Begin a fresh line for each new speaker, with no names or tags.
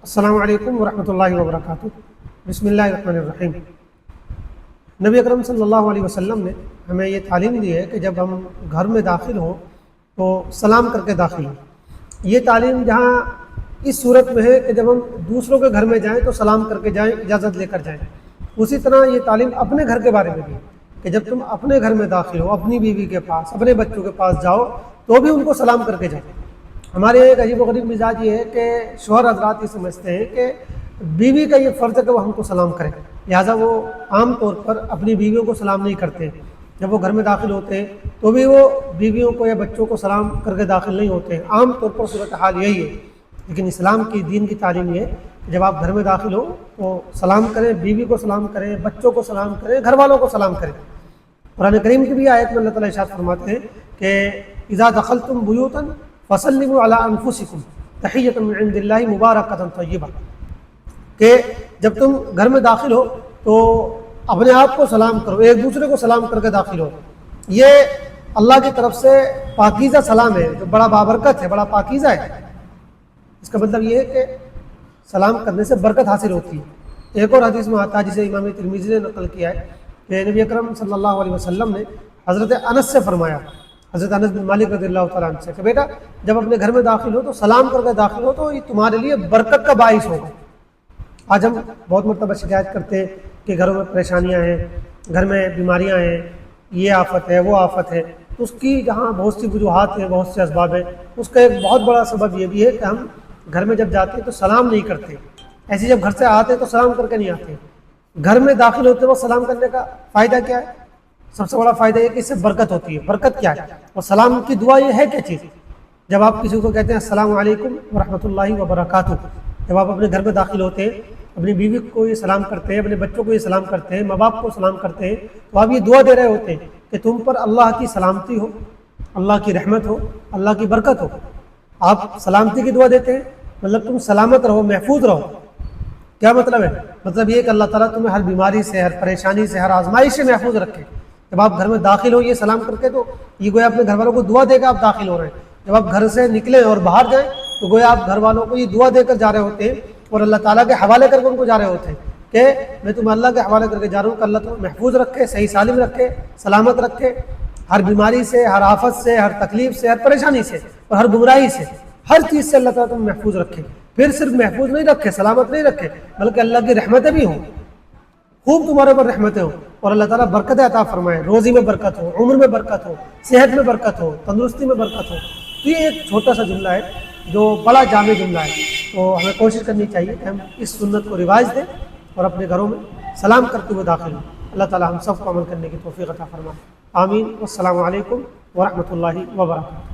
السلام علیکم ورحمۃ اللہ وبرکاتہ۔ بسم اللہ الرحمن الرحیم۔ نبی اکرم صلی اللہ علیہ وسلم نے ہمیں یہ تعلیم دی ہے کہ جب ہم گھر میں داخل ہوں تو سلام کر کے داخل ہوں۔ یہ تعلیم جہاں اس صورت میں ہے کہ جب ہم دوسروں کے گھر میں جائیں تو سلام کر کے جائیں، اجازت لے کر جائیں، اسی طرح یہ تعلیم اپنے گھر کے بارے میں بھی ہے کہ جب تم اپنے گھر میں داخل ہو، اپنی بیوی کے پاس، اپنے بچوں کے پاس جاؤ تو بھی ان کو سلام کر کے جاؤ۔ ہمارے ایک عجیب و غریب مزاج یہ ہے کہ شوہر حضرات یہ سمجھتے ہیں کہ بیوی کا یہ فرض ہے کہ وہ ہم کو سلام کریں، لہٰذا وہ عام طور پر اپنی بیویوں کو سلام نہیں کرتے۔ جب وہ گھر میں داخل ہوتے ہیں تو بھی وہ بیویوں کو یا بچوں کو سلام کر کے داخل نہیں ہوتے ہیں، عام طور پر صورتحال یہی ہے۔ لیکن اسلام کی دین کی تعلیم یہ ہے کہ جب آپ گھر میں داخل ہو تو سلام کریں، بیوی کو سلام کریں، بچوں کو سلام کریں، گھر والوں کو سلام کریں۔ قرآن کریم کی بھی آیت میں اللہ تعالیٰ ارشاد فرماتے ہیں کہ اذا دخلتم بیوتا فسلموا علی انفسکم تحیۃ من عند اللہ مبارکۃ طیبہ، کہ جب تم گھر میں داخل ہو تو اپنے آپ کو سلام کرو، ایک دوسرے کو سلام کر کے داخل ہو۔ یہ اللہ کی طرف سے پاکیزہ سلام ہے جو بڑا بابرکت ہے، بڑا پاکیزہ ہے۔ اس کا مطلب یہ ہے کہ سلام کرنے سے برکت حاصل ہوتی ہے۔ ایک اور حدیث میں آتا ہے جسے امام ترمذی نے نقل کیا ہے کہ نبی اکرم صلی اللہ علیہ وسلم نے حضرت انس سے فرمایا، حضرت انس بن مالک رضی اللہ تعالیٰ عنہ سے، کہ بیٹا جب اپنے گھر میں داخل ہو تو سلام کر کے داخل ہو تو یہ تمہارے لیے برکت کا باعث ہوگا۔ آج ہم بہت مرتبہ شکایت کرتے ہیں کہ گھروں میں پریشانیاں ہیں، گھر میں بیماریاں ہیں، یہ آفت ہے، وہ آفت ہے، تو اس کی جہاں بہت سی وجوہات ہیں، بہت سے اسباب ہیں، اس کا ایک بہت بڑا سبب یہ بھی ہے کہ ہم گھر میں جب جاتے ہیں تو سلام نہیں کرتے، ایسے جب گھر سے آتے ہیں تو سلام کر کے نہیں آتے۔ گھر میں داخل ہوتے وقت سلام کرنے کا فائدہ کیا ہے؟ سب سے بڑا فائدہ یہ کہ اس سے برکت ہوتی ہے۔ برکت کیا ہے اور سلام کی دعا یہ ہے کیا چیز؟ جب آپ کسی کو کہتے ہیں السلام علیکم ورحمۃ اللہ وبرکاتہ، جب آپ اپنے گھر میں داخل ہوتے ہیں، اپنی بیوی کو یہ سلام کرتے ہیں، اپنے بچوں کو یہ سلام کرتے ہیں، ماں باپ کو سلام کرتے ہیں، تو آپ یہ دعا دے رہے ہوتے ہیں کہ تم پر اللہ کی سلامتی ہو، اللہ کی رحمت ہو، اللہ کی برکت ہو۔ آپ سلامتی کی دعا دیتے ہیں، مطلب تم سلامت رہو، محفوظ رہو۔ کیا مطلب ہے؟ مطلب یہ کہ اللہ تعالیٰ تمہیں ہر بیماری سے، ہر پریشانی سے، ہر آزمائش سے محفوظ رکھے۔ جب آپ گھر میں داخل ہو یہ سلام کر کے تو یہ گویا اپنے گھر والوں کو دعا دے کے آپ داخل ہو رہے ہیں۔ جب آپ گھر سے نکلیں اور باہر جائیں تو گویا آپ گھر والوں کو یہ دعا دے کر جا رہے ہوتے ہیں اور اللہ تعالیٰ کے حوالے کر کے ان کو جا رہے ہوتے ہیں کہ میں تمہیں اللہ کے حوالے کر کے جا رہا ہوں کہ اللہ تمہیں محفوظ رکھے، صحیح سالم رکھے، سلامت رکھے، ہر بیماری سے، ہر آفت سے، ہر تکلیف سے، ہر پریشانی سے اور ہر گمراہی سے، ہر چیز سے اللہ تعالیٰ تمہیں محفوظ رکھے۔ پھر صرف محفوظ نہیں رکھے، سلامت نہیں رکھے، بلکہ اللہ کی رحمتیں بھی ہوں، خوب تمہارے اوپر رحمتیں ہوں، اور اللہ تعالیٰ برکت عطا فرمائے، روزی میں برکت ہو، عمر میں برکت ہو، صحت میں برکت ہو، تندرستی میں برکت ہو۔ تو یہ ایک چھوٹا سا جملہ ہے جو بڑا جامع جملہ ہے، تو ہمیں کوشش کرنی چاہیے کہ ہم اس سنت کو رواج دیں اور اپنے گھروں میں سلام کرتے ہوئے داخل ہوں۔ اللہ تعالیٰ ہم سب کو عمل کرنے کی توفیق عطا فرمائے۔ آمین۔ والسلام علیکم ورحمۃ اللہ وبرکاتہ۔